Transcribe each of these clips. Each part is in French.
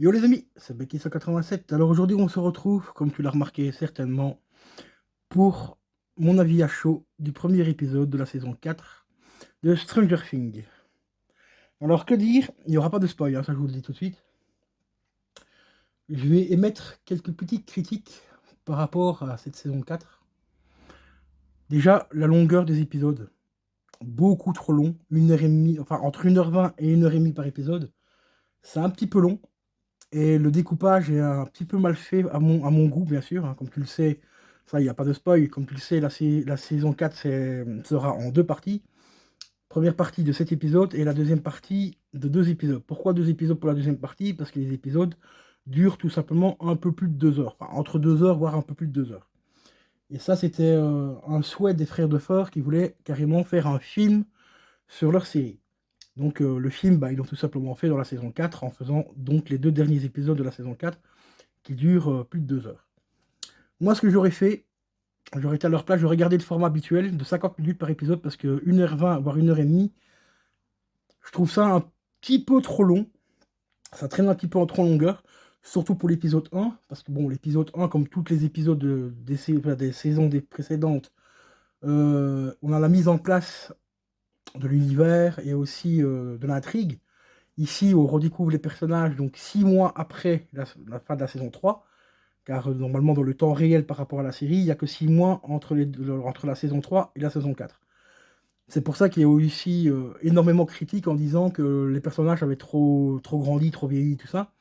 Yo les amis, c'est Becky187. Alors aujourd'hui on se retrouve, comme tu l'as remarqué certainement, pour mon avis à chaud du premier épisode de la saison 4 de Stranger Things. Alors que dire, il n'y aura pas de spoil, hein, ça je vous le dis tout de suite. Je vais émettre quelques petites critiques par rapport à cette saison 4. Déjà, la longueur des épisodes, beaucoup trop long, 1h30, enfin entre 1h20 et 1h30 par épisode, c'est un petit peu long. Et le découpage est un petit peu mal fait à mon goût, bien sûr, hein. Comme tu le sais, ça, il n'y a pas de spoil. Comme tu le sais, la saison 4 sera en deux parties. Première partie de 7 épisodes et la deuxième partie de 2 épisodes. Pourquoi 2 épisodes pour la deuxième partie? Parce que les épisodes durent tout simplement un peu plus de 2 heures. Enfin, entre 2 heures, voire un peu plus de 2 heures. Et ça, c'était un souhait des frères de Fort qui voulaient carrément faire un film sur leur série. Donc le film, bah, ils l'ont tout simplement fait dans la saison 4 en faisant donc les deux derniers épisodes de la saison 4 qui dure plus de 2 heures. Moi, ce que j'aurais fait, j'aurais été à leur place, j'aurais gardé le format habituel de 50 minutes par épisode parce que 1h20, voire 1h30, je trouve ça un petit peu trop long. Ça traîne un petit peu en trop longueur, surtout pour l'épisode 1, parce que bon, l'épisode 1, comme tous les épisodes des saisons des précédentes, on a la mise en place de l'univers et aussi de l'intrigue. Ici, on redécouvre les personnages donc 6 mois après la fin de la saison 3. Car normalement, dans le temps réel par rapport à la série, il n'y a que 6 mois entre la saison 3 et la saison 4. C'est pour ça qu'il y a eu aussi énormément de critiques en disant que les personnages avaient trop grandi, trop vieilli, tout ça.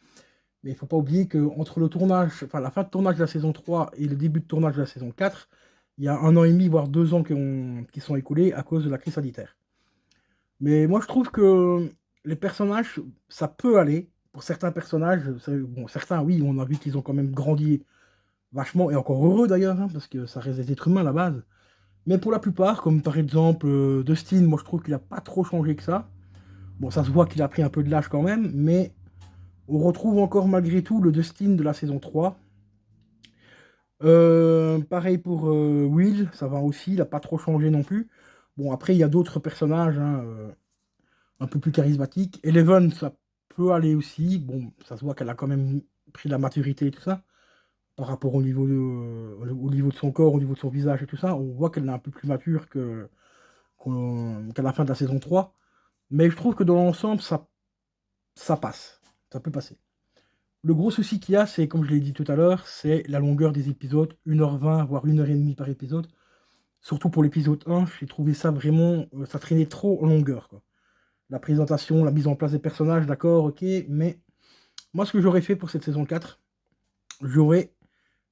Mais il ne faut pas oublier qu'entre le tournage, enfin la fin de tournage de la saison 3 et le début de tournage de la saison 4, il y a 1 an et demi, voire 2 ans qui sont écoulés à cause de la crise sanitaire. Mais moi, je trouve que les personnages, ça peut aller. Pour certains personnages, bon, certains, oui, on a vu qu'ils ont quand même grandi vachement, et encore heureux d'ailleurs, hein, parce que ça reste des êtres humains à la base. Mais pour la plupart, comme par exemple Dustin, moi je trouve qu'il a pas trop changé que ça. Bon, ça se voit qu'il a pris un peu de l'âge quand même, mais on retrouve encore malgré tout le Dustin de la saison 3. Pareil pour Will, ça va aussi, il a pas trop changé non plus. Bon, après, il y a d'autres personnages hein, un peu plus charismatiques. Eleven, ça peut aller aussi. Bon, ça se voit qu'elle a quand même pris la maturité et tout ça par rapport au niveau de son corps, au niveau de son visage et tout ça. On voit qu'elle est un peu plus mature qu'à la fin de la saison 3. Mais je trouve que dans l'ensemble, ça passe. Ça peut passer. Le gros souci qu'il y a, c'est, comme je l'ai dit tout à l'heure, c'est la longueur des épisodes, 1h20, voire 1h30 par épisode. Surtout pour l'épisode 1, j'ai trouvé ça vraiment, ça traînait trop en longueur, quoi. La présentation, la mise en place des personnages, d'accord, ok, mais moi, ce que j'aurais fait pour cette saison 4, j'aurais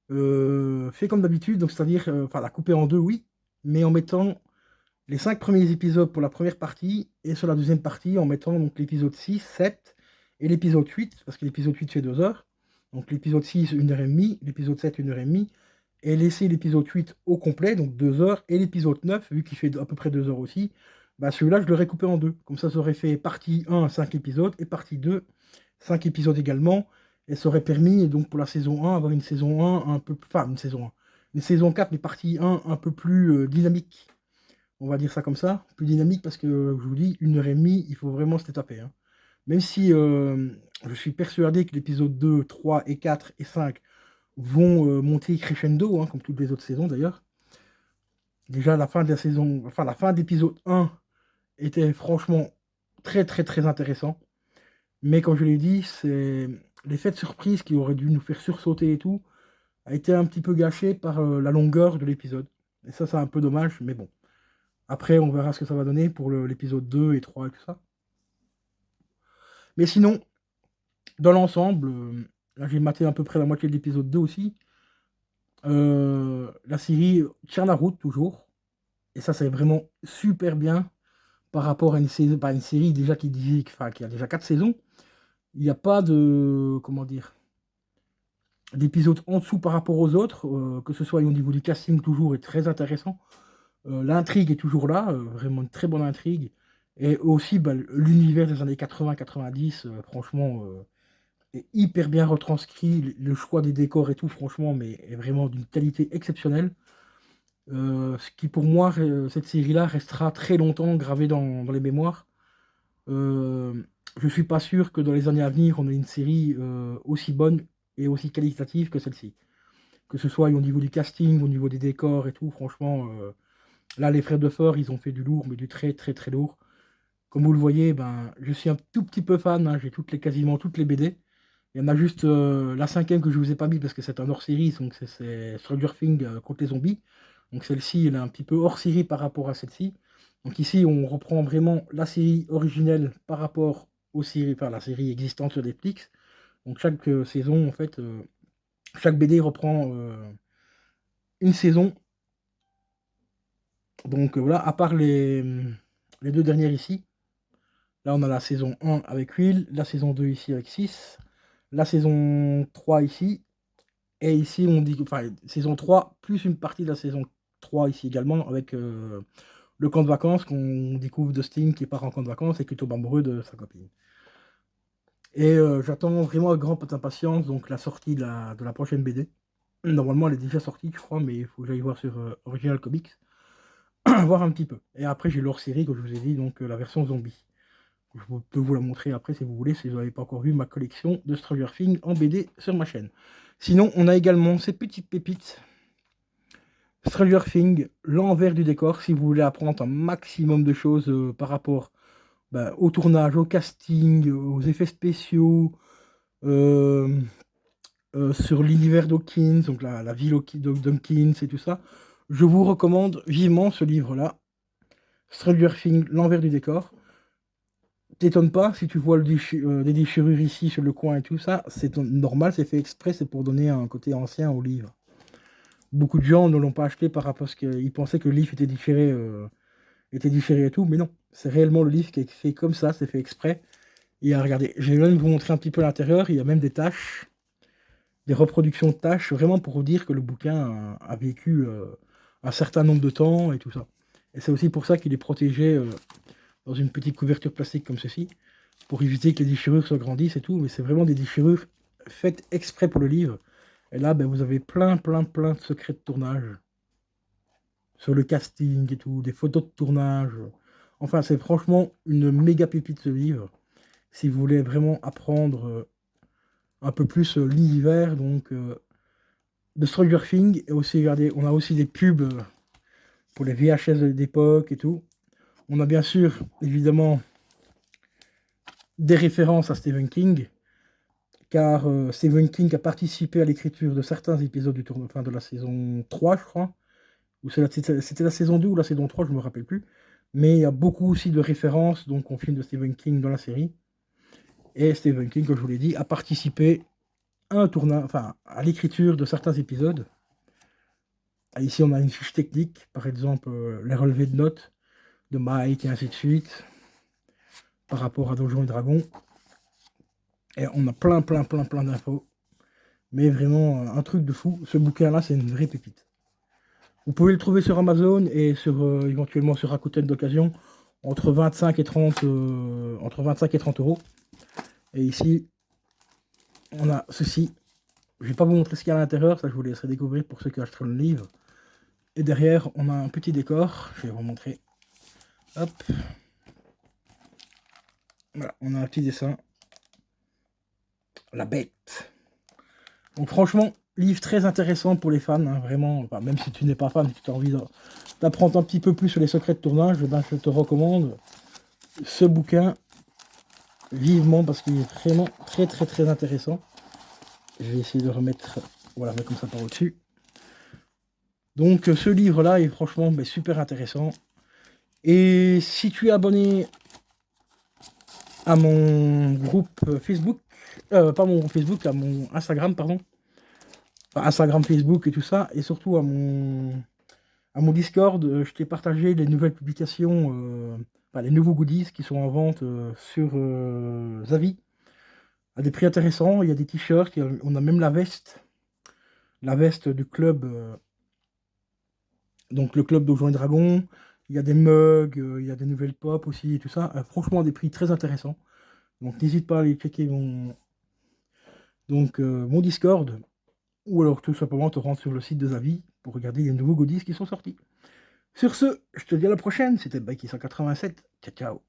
fait comme d'habitude, donc c'est-à-dire, enfin, la couper en deux, oui, mais en mettant les 5 premiers épisodes pour la première partie, et sur la deuxième partie, en mettant donc l'épisode 6, 7 et l'épisode 8, parce que l'épisode 8 fait 2 heures. Donc l'épisode 6, 1h30, l'épisode 7, 1h30, et laisser l'épisode 8 au complet, donc 2 heures, et l'épisode 9, vu qu'il fait à peu près 2 heures aussi, bah celui-là, je l'aurais coupé en deux. Comme ça aurait fait partie 1, 5 épisodes, et partie 2, 5 épisodes également, et ça aurait permis, donc pour la saison 1, avoir une saison 1 un peu plus... Enfin, une saison 1. Une saison 4, mais partie 1 un peu plus dynamique, on va dire ça comme ça, plus dynamique parce que je vous dis, 1h30, il faut vraiment se les taper, hein. Même si je suis persuadé que l'épisode 2, 3 et 4 et 5 vont monter crescendo, hein, comme toutes les autres saisons d'ailleurs. Déjà la fin de la saison, enfin la fin d'épisode 1 était franchement très intéressant. Mais comme je l'ai dit, c'est l'effet de surprise qui aurait dû nous faire sursauter et tout, a été un petit peu gâché par la longueur de l'épisode. Et ça, c'est un peu dommage, mais bon. Après, on verra ce que ça va donner pour l'épisode 2 et 3 et tout ça. Mais sinon, dans l'ensemble, là j'ai maté à peu près la moitié de l'épisode 2 aussi. La série tient la route toujours. Et ça, c'est vraiment super bien par rapport à une série déjà enfin, qui a déjà 4 saisons. Il n'y a pas de, comment dire, d'épisodes en dessous par rapport aux autres, que ce soit au niveau du casting toujours est très intéressant. L'intrigue est toujours là, vraiment une très bonne intrigue. Et aussi, bah, l'univers des années 80-90, franchement, est hyper bien retranscrit. Le choix des décors et tout, franchement, mais est vraiment d'une qualité exceptionnelle. Ce qui, pour moi, cette série-là restera très longtemps gravée dans les mémoires. Je suis pas sûr que dans les années à venir, on ait une série aussi bonne et aussi qualitative que celle-ci. Que ce soit au niveau du casting, au niveau des décors et tout, franchement, là, les frères Duffer, ils ont fait du lourd, mais du très très très lourd. Comme vous le voyez, ben, je suis un tout petit peu fan, hein, j'ai quasiment toutes les BD. Il y en a juste la cinquième que je vous ai pas mis parce que c'est un hors-série, donc c'est Stranger Things contre les zombies. Donc celle-ci, elle est un petit peu hors-série par rapport à celle-ci. Donc ici, on reprend vraiment la série originelle par rapport aux séries, enfin la série existante sur Netflix. Donc chaque saison, en fait, chaque BD reprend une saison. Donc voilà, à part les deux dernières ici. Là, on a la saison 1 avec Will, la saison 2 ici avec 6, la saison 3 ici, et ici, on dit, enfin, saison 3, plus une partie de la saison 3 ici également, avec le camp de vacances, qu'on découvre Dustin qui part en camp de vacances et qui tombe amoureux de sa copine. Et j'attends vraiment avec grande impatience donc, la sortie de la prochaine BD. Normalement, elle est déjà sortie, je crois, mais il faut que j'aille voir sur Original Comics, voir un petit peu. Et après, j'ai leur série, comme je vous ai dit, donc la version zombie. Je peux vous la montrer après si vous voulez, si vous n'avez pas encore vu ma collection de Stranger Things en BD sur ma chaîne. Sinon, on a également ces petites pépites. Stranger Things, l'envers du décor, si vous voulez apprendre un maximum de choses par rapport au tournage, au casting, aux effets spéciaux, euh, sur l'univers d'Hawkins, donc la ville d'Hawkins et tout ça. Je vous recommande vivement ce livre-là, Stranger Things, l'envers du décor. T'étonnes pas si tu vois des déchirures ici sur le coin et tout ça, c'est normal, c'est fait exprès, c'est pour donner un côté ancien au livre. Beaucoup de gens ne l'ont pas acheté par rapport à ce qu'ils pensaient que le livre était différé et tout, mais non, c'est réellement le livre qui est fait comme ça, c'est fait exprès. Et regardez, je vais même vous montrer un petit peu l'intérieur, il y a même des taches, des reproductions de taches, vraiment pour vous dire que le bouquin a vécu un certain nombre de temps et tout ça. Et c'est aussi pour ça qu'il est protégé dans une petite couverture plastique comme ceci, pour éviter que les déchirures se grandissent et tout, mais c'est vraiment des déchirures faites exprès pour le livre. Et là, vous avez plein de secrets de tournage sur le casting et tout, des photos de tournage. Enfin, c'est franchement une méga pépite ce livre. Si vous voulez vraiment apprendre un peu plus l'univers donc de Stranger Things, et aussi, regardez, on a aussi des pubs pour les VHS d'époque et tout. On a bien sûr, évidemment, des références à Stephen King, car Stephen King a participé à l'écriture de certains épisodes du tournoi, enfin de la saison 3, je crois, ou c'était la saison 2 ou la saison 3, je ne me rappelle plus, mais il y a beaucoup aussi de références donc au film de Stephen King dans la série, et Stephen King, comme je vous l'ai dit, a participé à un tournage, enfin à l'écriture de certains épisodes. Ici, on a une fiche technique, par exemple les relevés de notes de Mike et ainsi de suite, par rapport à Donjons et Dragons. Et on a plein d'infos. Mais vraiment, un truc de fou. Ce bouquin-là, c'est une vraie pépite. Vous pouvez le trouver sur Amazon et éventuellement sur Rakuten d'occasion entre 25 et 30, entre 25 et 30 euros. Et ici, on a ceci. Je ne vais pas vous montrer ce qu'il y a à l'intérieur, ça je vous laisserai découvrir pour ceux qui achèteront le livre. Et derrière, on a un petit décor. Je vais vous montrer. Hop. Voilà, on a un petit dessin. La bête. Donc franchement, livre très intéressant pour les fans, hein, vraiment. Enfin, même si tu n'es pas fan, si tu as envie d'apprendre un petit peu plus sur les secrets de tournage, je te recommande ce bouquin vivement parce qu'il est vraiment très intéressant. Je vais essayer de remettre, voilà, comme ça par au-dessus. Donc ce livre-là est franchement super intéressant. Et si tu es abonné à mon groupe Facebook, pas mon groupe Facebook, à mon Instagram, pardon, enfin, Instagram, Facebook et tout ça, et surtout à mon Discord, je t'ai partagé les nouvelles publications, les nouveaux goodies qui sont en vente sur Zavi, à des prix intéressants. Il y a des t-shirts, on a même la veste du club, donc le club Donjons et Dragons. Il y a des mugs, il y a des nouvelles pop aussi et tout ça. Franchement, des prix très intéressants. Donc n'hésite pas à aller checker mon Discord, ou alors tout simplement te rendre sur le site de Zavi pour regarder les nouveaux goodies qui sont sortis. Sur ce, je te dis à la prochaine, c'était Bikey 187, ciao ciao.